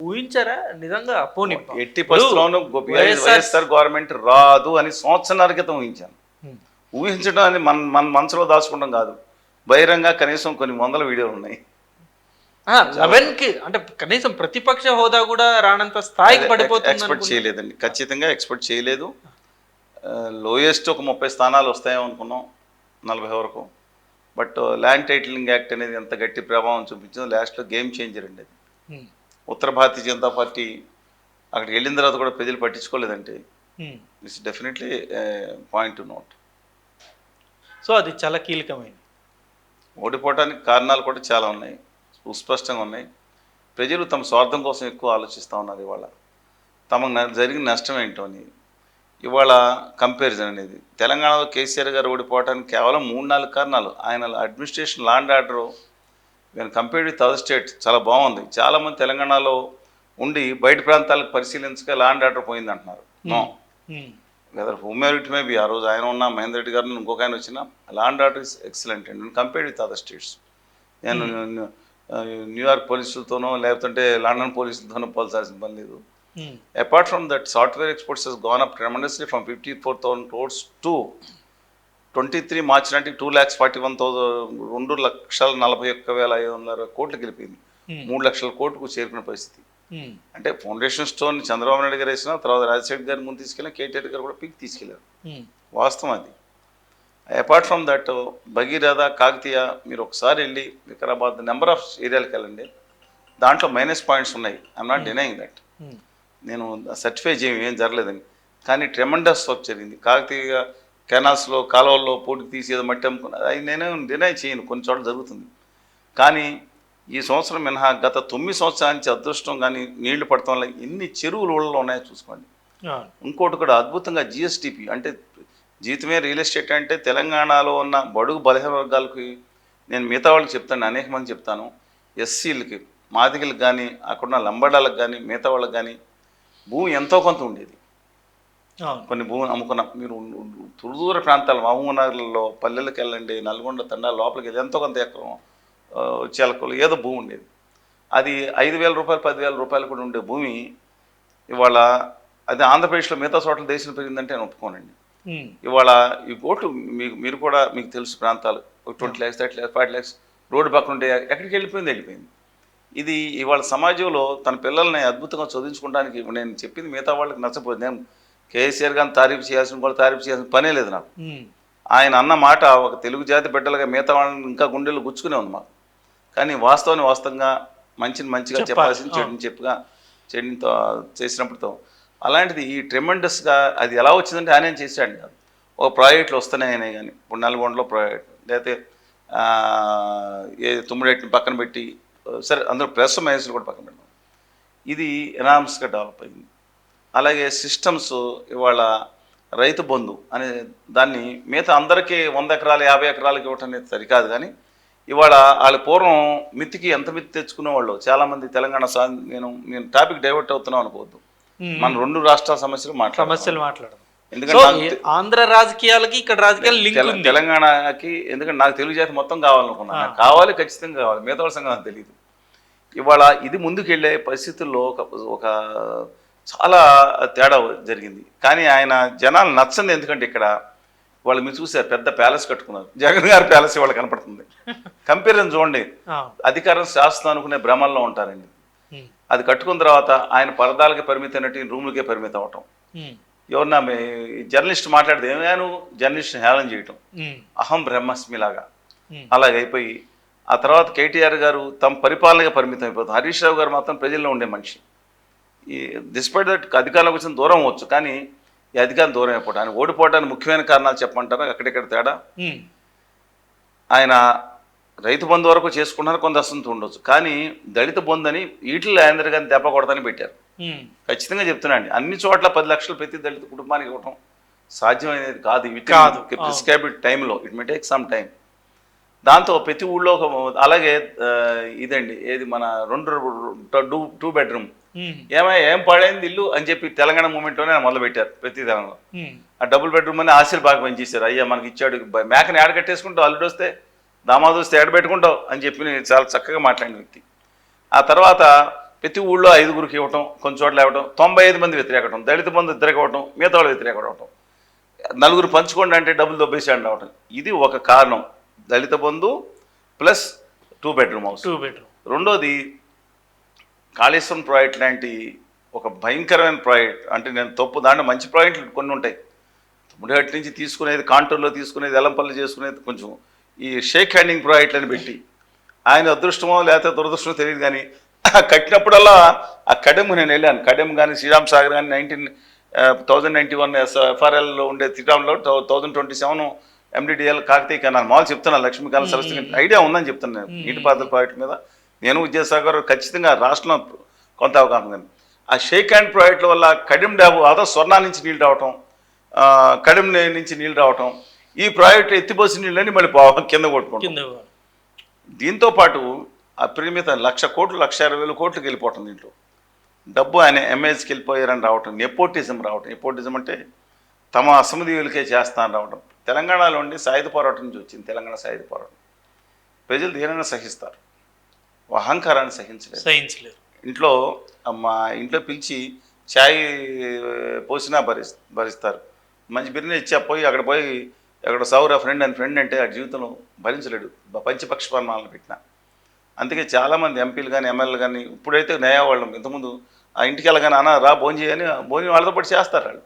ఊహించారా నిజంగా? పోనీ ఎట్టి పరిస్థితుల్లోనూ వైఎస్ఆర్ గవర్నమెంట్ రాదు అని సంవత్సరాల క్రితం ఊహించాను. ఊహించడం అని మన మనసులో దాచుకోవడం కాదు, బహిరంగ కనీసం కొన్ని వందల వీడియోలు ఉన్నాయి. 11కి అంటే కనీసం ప్రతిపక్ష హోదా కూడా రానంత స్థాయికి పడిపోతుంది. ఎక్స్పెక్ట్ చేయలేదండి, ఖచ్చితంగా ఎక్స్పెక్ట్ చేయలేదు. లోయెస్ట్ ఒక 30 స్థానాలు వస్తాయేమో అనుకున్నాం, 40 వరకు. బట్ ల్యాండ్ టైటిలింగ్ యాక్ట్ అనేది ఎంత గట్టి ప్రభావం చూపించిందో లాస్ట్లో గేమ్ చేంజర్ అండి అది. ఉత్తర భారతీయ జనతా పార్టీ అక్కడికి వెళ్ళిన తర్వాత కూడా ప్రజలు పట్టించుకోలేదంటే it's definitely point to note. So అది చాలా కీలకమైనది. ఓడిపోవడానికి కారణాలు కూడా చాలా ఉన్నాయి, సుస్పష్టంగా ఉన్నాయి. ప్రజలు తమ స్వార్థం కోసం ఎక్కువ ఆలోచిస్తూ ఉన్నారు. ఇవాళ తమకు జరిగిన నష్టం ఏంటో అని ఇవాళ కంపారిజన్ అనేది. తెలంగాణలో కేసీఆర్ గారు ఓడిపోవడానికి కేవలం 3-4 కారణాలు. ఆయన అడ్మినిస్ట్రేషన్, లాండ్ ఆర్డరు నేను కంపేర్డ్ విత్ అదర్ స్టేట్స్ చాలా బాగుంది. చాలామంది తెలంగాణలో ఉండి బయట ప్రాంతాలకు పరిశీలించక లాండ్ ఆర్డర్ పోయింది అంటున్నారు. No, whether whoever it may be. ఆ రోజు ఆయన ఉన్న మహేందర్ రెడ్డి గారు ఇంకొక ఆయన వచ్చిన law and order is excellent and compared with other states. నేను న్యూయార్క్ పోలీసులతోనో లేకపోతే లండన్ పోలీసులతోనో పోల్చాల్సిన పని లేదు. Apart from that, software exports has gone up tremendously from 54,000 crores to 23 మార్చి నాటికి 2,41,500 కోట్లకి వెళ్ళిపోయింది. 3 లక్షల కోట్లకు చేరుకున్న పరిస్థితి. అంటే ఫౌండేషన్ స్టోన్ చంద్రబాబు నాయుడు గారు వేసిన తర్వాత రాజశేఖర్ గారి ముందు తీసుకెళ్ళిన, కేటీఆర్ గారు కూడా పీక్ తీసుకెళ్లారు. వాస్తవం అది. Apart from that Bhagiratha, Kakatiya మీరు ఒకసారి వెళ్ళి వికారాబాద్ నెంబర్ ఆఫ్ ఏరియాలకు వెళ్ళండి, దాంట్లో మైనస్ పాయింట్స్ ఉన్నాయి. I'm not denying that. నేను సర్టిఫై ఏం జరగలేదని, కానీ ట్రెమండస్ వర్క్ జరిగింది. కాకతీయ కెనాల్స్లో కాలువల్లో పోటీ తీసేది మట్టి అమ్ముకున్నది, అది నేనేం డినై చేయను, కొన్ని చోట్ల జరుగుతుంది. కానీ ఈ సంవత్సరం మినహా గత 9 సంవత్సరాల నుంచి అదృష్టం కానీ నీళ్లు పడటం వల్ల ఎన్ని చెరువులు ఊళ్ళలో ఉన్నాయో చూసుకోండి. ఇంకోటి కూడా అద్భుతంగా జిఎస్టిపి అంటే జీతమే రియల్ ఎస్టేట్ అంటే తెలంగాణలో ఉన్న బడుగు బలహీన వర్గాలకి, నేను మిగతా వాళ్ళకి చెప్తాను, అనేక మంది చెప్తాను, ఎస్సీలకి, మాదిగలకు కానీ అక్కడున్న లంబాడాలకు కానీ మిగతా వాళ్ళకి కానీ భూమి ఎంతో కొంత ఉండేది. కొన్ని భూమిని అమ్ముకున్నాం. మీరు దూర ప్రాంతాలు మహబూబ్నగర్లో పల్లెలకు వెళ్ళండి, నల్గొండ తండా లోపలికి వెళ్ళి ఎంతో కొంత ఎకరం చిలకలు ఏదో భూమి ఉండేది. అది 5,000 రూపాయలు 10,000 రూపాయలు కూడా ఉండే భూమి ఇవాళ అది ఆంధ్రప్రదేశ్లో మిగతా చోట్ల దేశం పెరిగిందంటే నేను ఒప్పుకోనండి. ఇవాళ ఈ కోట్లు మీరు కూడా మీకు తెలుసు ప్రాంతాలు 20 lakhs 30 lakhs 40 lakhs రోడ్డు పక్కన ఉంటే ఎక్కడికి వెళ్ళిపోయింది. ఇది ఇవాళ సమాజంలో తన పిల్లల్ని అద్భుతంగా చదివించుకోవడానికి నేను చెప్పింది మిగతా వాళ్ళకి నచ్చపోయింది. నేను కేసీఆర్ గారిని తారీఫ్ చేయాల్సిన కూడా తారీఫ్ చేయాల్సిన పనే లేదు నాకు. ఆయన అన్న మాట ఒక తెలుగు జాతి బిడ్డలుగా మిగతా వాళ్ళని ఇంకా గుండెలు గుచ్చుకునే ఉంది మాకు. కానీ వాస్తవంగా మంచిని మంచిగా చెప్పాల్సింది, చెడుని చెడునితో చేసినప్పుడుతో అలాంటిది ఈ ట్రెమెండస్గా అది ఎలా వచ్చిందంటే ఆయన ఏం చేశాడు కాదు. ఒక ప్రాజెక్టులు వస్తున్నాయనే కానీ ఇప్పుడు నల్గొండలో ప్రాజెక్ట్ లేకపోతే తుమ్మిడెట్టిని పక్కన పెట్టి సరే అందరూ ప్లస్ మైనస్లు కూడా పక్కన పెడతాం. ఇది ఎనామస్గా డెవలప్ అయింది. అలాగే సిస్టమ్స్ ఇవాళ రైతు బంధు అనే దాన్ని మిగతా అందరికీ 100 ఎకరాలు 50 ఎకరాలకి ఇవ్వటం అనేది సరికాదు. కానీ ఇవాళ వాళ్ళు పూర్వం మిత్తికి ఎంత మిత్తి తెచ్చుకునేవాళ్ళు చాలామంది తెలంగాణ. నేను టాపిక్ డైవర్ట్ అవుతున్నాం అనుకోవద్దు, మన 2 రాష్ట్రాల సమస్యలు మాట్లాడదాం. ఎందుకంటే ఆంధ్ర రాజకీయాలకి ఇక్కడ రాజకీయాలు లింక్ ఉంది తెలంగాణకి. ఎందుకంటే నాకు తెలుగు జాతి మొత్తం కావాలనుకున్నాను, నాకు కావాలి, ఖచ్చితంగా కావాలి, మిగతా వాళ్ళ సంగతి నాకు తెలియదు. ఇవాళ ఇది ముందుకెళ్ళే పరిస్థితుల్లో ఒక చాలా తేడా జరిగింది. కానీ ఆయన జనాలు నచ్చంది ఎందుకంటే ఇక్కడ వాళ్ళు మీరు చూసారు పెద్ద ప్యాలెస్ కట్టుకున్నారు. జగన్ గారి ప్యాలెస్ వాళ్ళు కనపడుతుంది. కంపారిజన్ చూడండి, అధికారం శాస్త్రం అనుకునే భ్రమల్లో ఉంటారండి. అది కట్టుకున్న తర్వాత ఆయన పరదాలకి పరిమితమైనట్టు రూములకే పరిమితం అవటం. ఎవరన్నా జర్నలిస్ట్ మాట్లాడితే ఏమైనా జర్నలిస్ట్ హేళన చేయటం, అహం బ్రహ్మస్మి లాగా అలాగైపోయి ఆ తర్వాత కేటీఆర్ గారు తమ పరిపాలనగా పరిమితం అయిపోతాం. హరీష్ రావు గారు మాత్రం ప్రజల్లో ఉండే మనిషి. ఈ డిస్పైట్ దట్ అధికారంలోకి వచ్చిన దూరం అవ్వచ్చు, కానీ ఈ అధికారం దూరం అయిపోవడం ఆయన ఓడిపోవడానికి ముఖ్యమైన కారణాలు చెప్పమంటారా? అక్కడెక్కడ తేడా. ఆయన రైతు బంధు వరకు చేసుకున్నారు, కొంత అసంతు ఉండొచ్చు, కానీ దళిత బంధు అని ఈటిలో ఆయన గారిని దెబ్బ కొడతాని పెట్టారు. ఖచ్చితంగా చెప్తున్నాండి, అన్ని చోట్ల 10 లక్షలు ప్రతి దళిత కుటుంబానికి ఇవ్వటం సాధ్యమైనది కాదు. ప్రిస్క్రైబ్డ్ టైంలో it may take some time. దాంతో ప్రతి ఊళ్ళో అలాగే ఇదండి ఏది మన 2 బెడ్రూమ్ ఏం పడైంది ఇల్లు అని చెప్పి తెలంగాణ మూమెంట్లోనే మొదలు పెట్టారు ప్రతి తెలంగాణలో. ఆ డబుల్ బెడ్రూమ్ అని ఆశలు బాగా పనిచేశారు. అయ్యా మనకి ఇచ్చాడు, మేకని ఏడ కట్టేసుకుంటావు, అల్లుడు వస్తే దామాదు వస్తే ఏడ పెట్టుకుంటావు అని చెప్పి చాలా చక్కగా మాట్లాడిన వ్యక్తి. ఆ తర్వాత ప్రతి ఊళ్ళో 5గురికి ఇవ్వటం, కొన్ని చోట్ల ఇవ్వటం, 95 మంది వ్యతిరేకటం, దళిత బంధు ఇద్దరికి ఇవ్వటం, మిగతా వాళ్ళు వ్యతిరేకటం, నలుగురు పంచుకోండి అంటే డబ్బులు దొబ్బేసాడు అవటం. ఇది ఒక కారణం, దళిత బంధు ప్లస్ 2 బెడ్రూమ్ హౌస్. 2 బెడ్రూమ్. రెండోది కాళేశ్వరం ప్రాజెక్ట్ లాంటి ఒక భయంకరమైన ప్రాజెక్ట్. అంటే నేను తప్పు, దాంట్లో మంచి ప్రాజెక్టులు కొన్ని ఉంటాయి. ముడిహట్టి నుంచి తీసుకునేది, కాంటూర్లో తీసుకునేది, ఎల్లంపల్లి చేసుకునేది కొంచెం ఈ షేక్ హ్యాండింగ్ ప్రాజెక్టులని పెట్టి, ఆయన అదృష్టమో లేకపోతే దురదృష్టమో తెలియదు కానీ కట్టినప్పుడల్లా ఆ కడెం నేను వెళ్ళాను. కడెం కానీ శ్రీరామ్ సాగర్ కానీ 1091 ఎఫ్ఆర్ఎల్లో ఉండే శ్రీరామ్లో 1027 ఎండిడిఎల్ కాకతీయ కెనాల్ మామూలు చెప్తున్నాను, లక్ష్మీకాంత సరస్వతి ఐడియా ఉందని చెప్తాను నేను నీటిపారుదల ప్రాజెక్టు మీద. నేను విద్యాసాగర్ ఖచ్చితంగా రాష్ట్రంలో కొంత అవగాహన కానీ ఆ షేక్ హ్యాండ్ ప్రాజెక్టుల వల్ల కడెం డ్యాబు అదో స్వర్ణా నుంచి నీళ్ళు రావటం, కడెం నుంచి నీళ్ళు రావటం, ఈ ప్రాజెక్టు ఎత్తిపోసిన నీళ్ళని మళ్ళీ కింద కొట్టుకుంటాం. దీంతోపాటు అపరిమిత 1,00,000 కోట్లు 1,20,000 కోట్లకి వెళ్ళిపోవటం. దీంట్లో డబ్బు ఆయన ఎంఏఎస్కి వెళ్ళిపోయారని రావటం, నెపోటిజం రావటం. నెపోటిజం అంటే తమ అసమధీయులకే చేస్తానని రావటం. తెలంగాణలో ఉండి సాయుధ పోరాటం నుంచి వచ్చింది తెలంగాణ సాయుధ పోరాటం. ప్రజలు దేనైనా సహిస్తారు, అహంకారాన్ని సహించలేరు. ఇంట్లో మా ఇంట్లో పిలిచి ఛాయ్ పోసినా భరిస్తారు. మంచి బిర్యానీ ఇచ్చా పోయి అక్కడ పోయి అక్కడ సౌరా ఫ్రెండ్ అని ఫ్రెండ్ అంటే ఆ జీవితంలో భరించలేడు, పంచపక్ష పరిమాణాలు పెట్టిన. అందుకే చాలామంది ఎంపీలు కానీ ఎమ్మెల్యేలు కానీ ఇప్పుడైతే న్యాయవాళ్ళం, ఇంతకుముందు ఆ ఇంటికి వెళ్ళగానే అన్న రా భోజనం చేయని భోజనం వాళ్ళతో పాటు చేస్తారు వాళ్ళు.